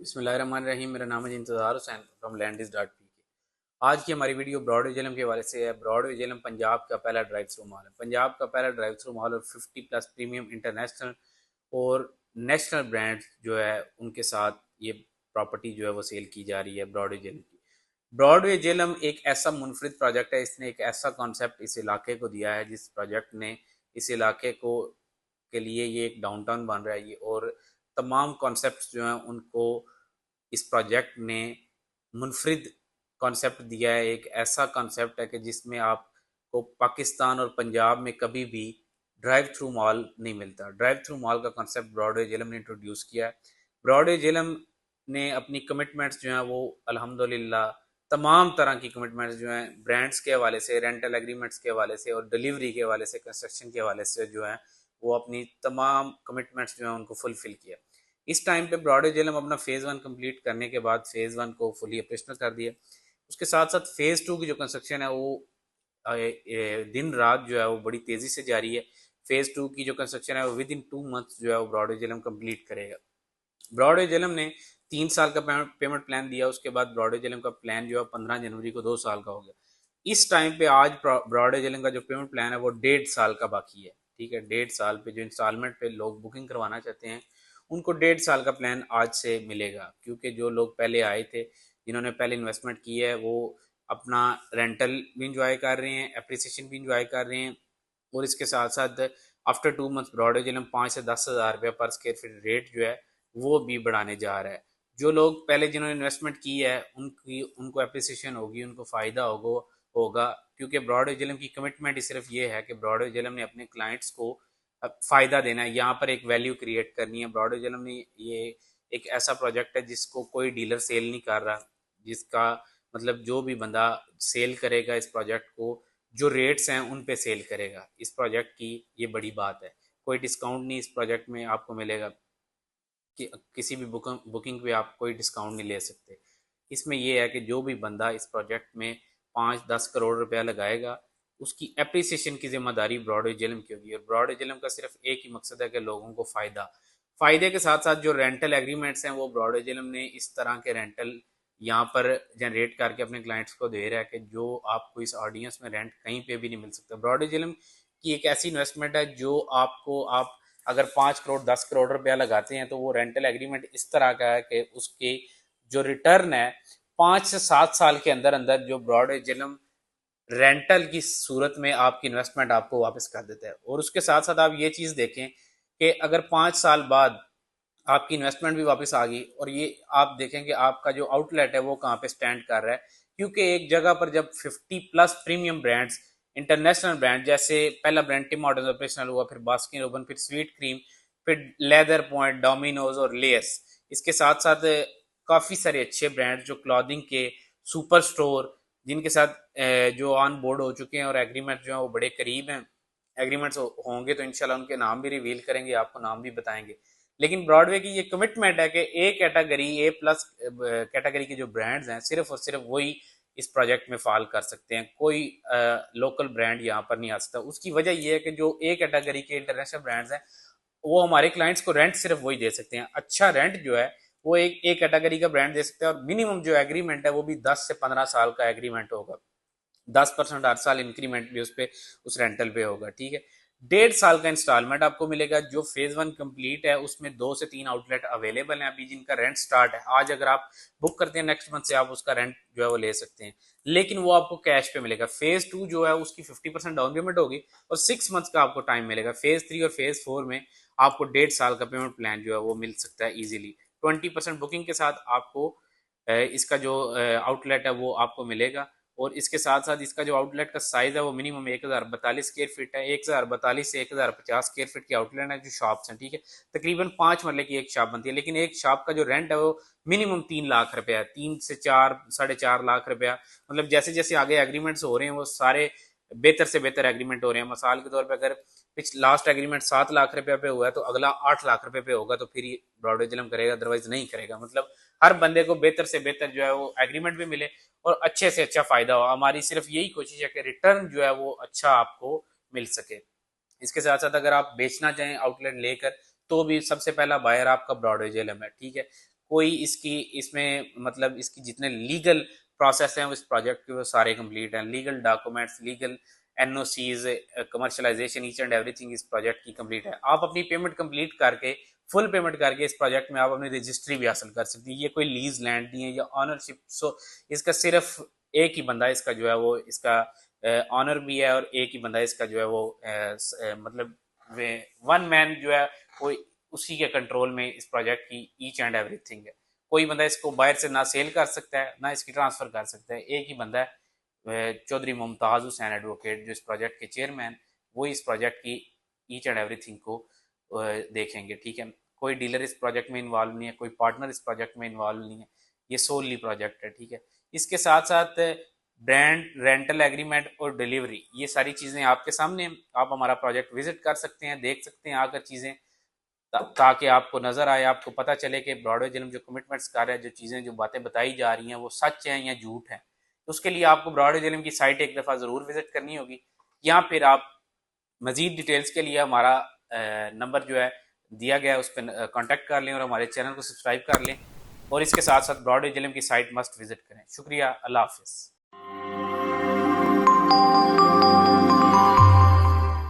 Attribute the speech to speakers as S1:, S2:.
S1: बिस्मिल्लाहिर्रहमानिर्रहीम। मेरा नाम है इंतज़ार हुसैन फ्रॉम लैंडिस.पी के। आज की हमारी वीडियो ब्रॉडवे जेलम के हवाले से है। ब्रॉडवे जेलम पंजाब का पहला ड्राइव थ्रू मॉल है। पंजाब का पहला ड्राइव थ्रू मॉल और 50 प्लस प्रीमियम इंटरनेशनल और नेशनल ब्रांड जो है उनके साथ ये प्रॉपर्टी जो है वो सेल की जा रही है ब्रॉडवे जेलम की। ब्रॉडवे जेलम एक ऐसा मुनफरिद प्रोजेक्ट है। इसने एक ऐसा कॉन्सेप्ट इस इलाके को दिया है जिस प्रोजेक्ट ने इस इलाके को के लिए ये एक डाउनटाउन बन रहा है ये, और तमाम कॉन्सेप्ट जो हैं उनको इस प्रोजेक्ट ने मुनफरिद कॉन्सेप्ट दिया है। एक ऐसा कॉन्सेप्ट है कि जिसमें आपको पाकिस्तान और पंजाब में कभी भी ड्राइव थ्रू मॉल नहीं मिलता। ड्राइव थ्रू मॉल का कॉन्सेप्ट ब्रॉडवे जेलम ने इंट्रोड्यूस किया है। ब्रॉडवे जेलम ने अपनी कमिटमेंट्स जो हैं वो अल्हम्दुलिल्लाह तमाम तरह की कमिटमेंट्स जो हैं ब्रांड्स के हवाले से, रेंटल एग्रीमेंट्स के हवाले से और डिलीवरी के हवाले से, कंस्ट्रक्शन के हवाले से जो है वो अपनी तमाम कमिटमेंट्स जो हैं उनको फुलफिल किया। इस टाइम पे ब्रॉडवे जेलम अपना फेज़ 1 कंप्लीट करने के बाद फेज़ 1 को फुली ऑपरेशनल कर दिया। उसके साथ साथ फेज़ 2 की जो कंस्ट्रक्शन है वो दिन रात जो है वो बड़ी तेज़ी से जारी है। फेज़ 2 की जो कंस्ट्रक्शन है वो विद इन 2 मंथ्स जो है वो ब्रॉडवे जेलम कंप्लीट करेगा। ब्रॉडवे जेलम ने 3 साल का पेमेंट प्लान दिया। उसके बाद ब्रॉडवे जेलम का प्लान जो है 15 जनवरी को 2 साल का हो गया। इस टाइम पे आज ब्रॉडवे जेलम का जो पेमेंट प्लान है वो 1.5 साल का बाकी है। ठीक है, 1.5 साल पे जो इंस्टॉलमेंट पे लोग बुकिंग करवाना चाहते हैं उनको 1.5 साल का प्लान आज से मिलेगा, क्योंकि जो लोग पहले आए थे, जिन्होंने पहले इन्वेस्टमेंट की है, वो अपना रेंटल भी इंजॉय कर रहे हैं, एप्रिसिएशन भी इंजॉय कर रहे हैं, और इसके साथ साथ आफ्टर 2 मंथ ब्रॉडवे जेलम 5 से 10 हज़ार रुपये पर स्क्वायर फीट रेट जो है वो भी बढ़ाने जा रहा है। जो लोग पहले जिन्होंने इन्वेस्टमेंट की है उनको एप्रिसिएशन होगी, उनको फ़ायदा होगा, क्योंकि ब्रॉडवे जेलम की कमिटमेंट ही सिर्फ ये है कि ब्रॉडवे जेलम ने अपने क्लाइंट्स को फ़ायदा देना है, यहाँ पर एक वैल्यू क्रिएट करनी है। ब्रॉडवे जेलम ने ये एक ऐसा प्रोजेक्ट है जिसको कोई डीलर सेल नहीं कर रहा, जिसका मतलब जो भी बंदा सेल करेगा इस प्रोजेक्ट को, जो रेट्स हैं उन पे सेल करेगा। इस प्रोजेक्ट की ये बड़ी बात है। कोई डिस्काउंट नहीं इस प्रोजेक्ट में आपको मिलेगा कि किसी भी बुकिंग पे आप कोई डिस्काउंट नहीं ले सकते। इसमें यह है कि जो भी बंदा इस प्रोजेक्ट में 5-10 करोड़ रुपया लगाएगा, उसकी एप्रिसिएशन की जिम्मेदारी ब्रॉडवे जेलम की होगी। और ब्रॉडवे जेलम का सिर्फ एक ही मकसद है कि लोगों को फ़ायदे के साथ साथ जो रेंटल एग्रीमेंट्स हैं वो ब्रॉडवे जेलम ने इस तरह के रेंटल यहाँ पर जनरेट करके अपने क्लाइंट्स को दे रहा है कि जो आपको इस ऑडियंस में रेंट कहीं पे भी नहीं मिल सकता। ब्रॉडवे जेलम की एक ऐसी इन्वेस्टमेंट है जो आपको, आप अगर 5 करोड़ 10 करोड़ रुपया लगाते हैं तो वो रेंटल एग्रीमेंट इस तरह का है कि उसकी जो रिटर्न है 5 से 7 साल के अंदर अंदर जो ब्रॉडवे जेलम रेंटल की सूरत में आपकी इन्वेस्टमेंट आपको वापस कर देता है। और उसके साथ साथ आप ये चीज़ देखें कि अगर 5 साल बाद आपकी इन्वेस्टमेंट भी वापस आ गई और ये आप देखें कि आपका जो आउटलेट है वो कहाँ पे स्टैंड कर रहा है, क्योंकि एक जगह पर जब 50 plus premium brands, international brand, जैसे पहला ब्रांड टिम हॉर्टन्स ऑपरेशनल हुआ, फिर बास्किन रोबन, फिर स्वीट क्रीम, फिर लेदर पॉइंट, डोमिनोज और लेयर्स, इसके साथ साथ काफ़ी सारे अच्छे ब्रांड जो क्लॉथिंग के, सुपर स्टोर, जिनके साथ जो ऑन बोर्ड हो चुके हैं और एग्रीमेंट जो है वो बड़े करीब हैं। एग्रीमेंट्स होंगे तो इंशाल्लाह उनके नाम भी रिवील करेंगे, आपको नाम भी बताएंगे। लेकिन ब्रॉडवे की ये कमिटमेंट है कि A category, A plus category के जो ब्रांड्स हैं सिर्फ और सिर्फ वही इस प्रोजेक्ट में फॉल कर सकते हैं। कोई लोकल ब्रांड यहाँ पर नहीं आ सकता। उसकी वजह यह है कि जो ए कैटेगरी के इंटरनेशनल ब्रांड्स हैं वो हमारे क्लाइंट्स को रेंट सिर्फ वही दे सकते हैं। अच्छा रेंट जो है वो एक कैटेगरी का ब्रांड दे सकते हैं, और मिनिमम जो एग्रीमेंट है वो भी 10 से 15 साल का एग्रीमेंट होगा। 10% हर साल इंक्रीमेंट भी उस पे, उस रेंटल पे होगा। ठीक है, 1.5 साल का इंस्टॉलमेंट आपको मिलेगा। जो फेज 1 कंप्लीट है उसमें 2 से 3 आउटलेट अवेलेबल हैं अभी, जिनका रेंट स्टार्ट है आज। अगर आप बुक करते हैं नेक्स्ट मंथ से, आप उसका रेंट जो है वो ले सकते हैं, लेकिन वो आपको कैश पे मिलेगा। फेज 2 जो है उसकी 50% डाउन पेमेंट होगी और 6 मंथ का आपको टाइम मिलेगा। फेज 3 और फेज 4 में आपको 1.5 साल का पेमेंट प्लान जो है वो मिल सकता है इजीली। 20% बुकिंग के साथ आपको इसका जो आउटलेट है वो आपको मिलेगा। और इसके साथ साथ इसका जो आउटलेट का साइज है वो मिनिमम 1042 स्क्वायर फीट है। 1042 से 1050 स्क्वायर फीट की आउटलेट है जो शॉप्स हैं। ठीक है, तकरीबन 5 मरले की एक शॉप बनती है, लेकिन एक शॉप का जो रेंट है वो मिनिमम 3 लाख रुपया है, 3 से 4 साढ़े 4 लाख रुपया। मतलब जैसे जैसे आगे एग्रीमेंट्स हो रहे हैं वो सारे बेहतर से बेहतर एग्रीमेंट हो रहे हैं। मिसाल के तौर पर अगर लास्ट एग्रीमेंट 7 लाख रुपया पे हुआ है तो अगला 8 लाख रुपए पे होगा तो फिर ये ब्रॉडवे जेलम करेगा, अदरवाइज नहीं करेगा। मतलब हर बंदे को बेहतर से बेहतर जो है वो एग्रीमेंट भी मिले और अच्छे से अच्छा फायदा हो। हमारी सिर्फ यही कोशिश है कि रिटर्न जो है वो अच्छा आपको मिल सके। इसके साथ साथ अगर आप बेचना चाहें आउटलेट लेकर तो भी सबसे पहला बायर आपका ब्रॉडवे जेलम है। ठीक है, कोई इसकी इसमें मतलब इसकी जितने लीगल प्रोसेस हैं उस प्रोजेक्ट के वो सारे कंप्लीट हैं, legal documents, legal NOCs, commercialisation, each and everything इस प्रोजेक्ट की कंप्लीट है। आप अपनी पेमेंट कंप्लीट करके, फुल पेमेंट करके इस प्रोजेक्ट में आप अपनी रजिस्ट्री भी हासिल कर सकती है। ये कोई लीज लैंड नहीं है या ऑनरशिप। सो इसका सिर्फ एक ही बंदा इसका जो है वो इसका ऑनर भी है, और एक ही बंदा इसका जो है वो मतलब वन मैन जो है वो उसी के कंट्रोल में इस प्रोजेक्ट की ईच एंड एवरीथिंग है। कोई बंदा इसको बाहर से ना सेल कर सकता है ना इसकी ट्रांसफर कर सकता है। एक ही बंदा है चौधरी मुमताज हुसैन एडवोकेट, जो इस प्रोजेक्ट के चेयरमैन, वो इस प्रोजेक्ट की ईच एंड एवरीथिंग को देखेंगे। ठीक है, कोई डीलर इस प्रोजेक्ट में इन्वॉल्व नहीं है, कोई पार्टनर इस प्रोजेक्ट में इन्वॉल्व नहीं है, ये सोलली प्रोजेक्ट है। ठीक है, इसके साथ साथ ब्रांड, रेंटल एग्रीमेंट और डिलीवरी, ये सारी चीज़ें आपके सामने। आप हमारा प्रोजेक्ट विजिट कर सकते हैं, देख सकते हैं आकर चीज़ें, ताकि आपको नज़र आए, आपको पता चले कि ब्रॉडवे जिलम जो कमिटमेंट्स कर रहा है, जो चीज़ें, जो बातें बताई जा रही हैं वो सच हैं या झूठ हैं। तो उसके लिए आपको ब्रॉडवे जिलम की साइट एक दफ़ा ज़रूर विजिट करनी होगी, या फिर आप मज़ीद डिटेल्स के लिए हमारा नंबर जो है दिया गया है उस पर कॉन्टैक्ट कर लें और हमारे चैनल को सब्सक्राइब कर लें, और इसके साथ साथ ब्रॉडवे जिलम की साइट मस्ट विजिट करें। शुक्रिया, अल्लाह हाफिज़।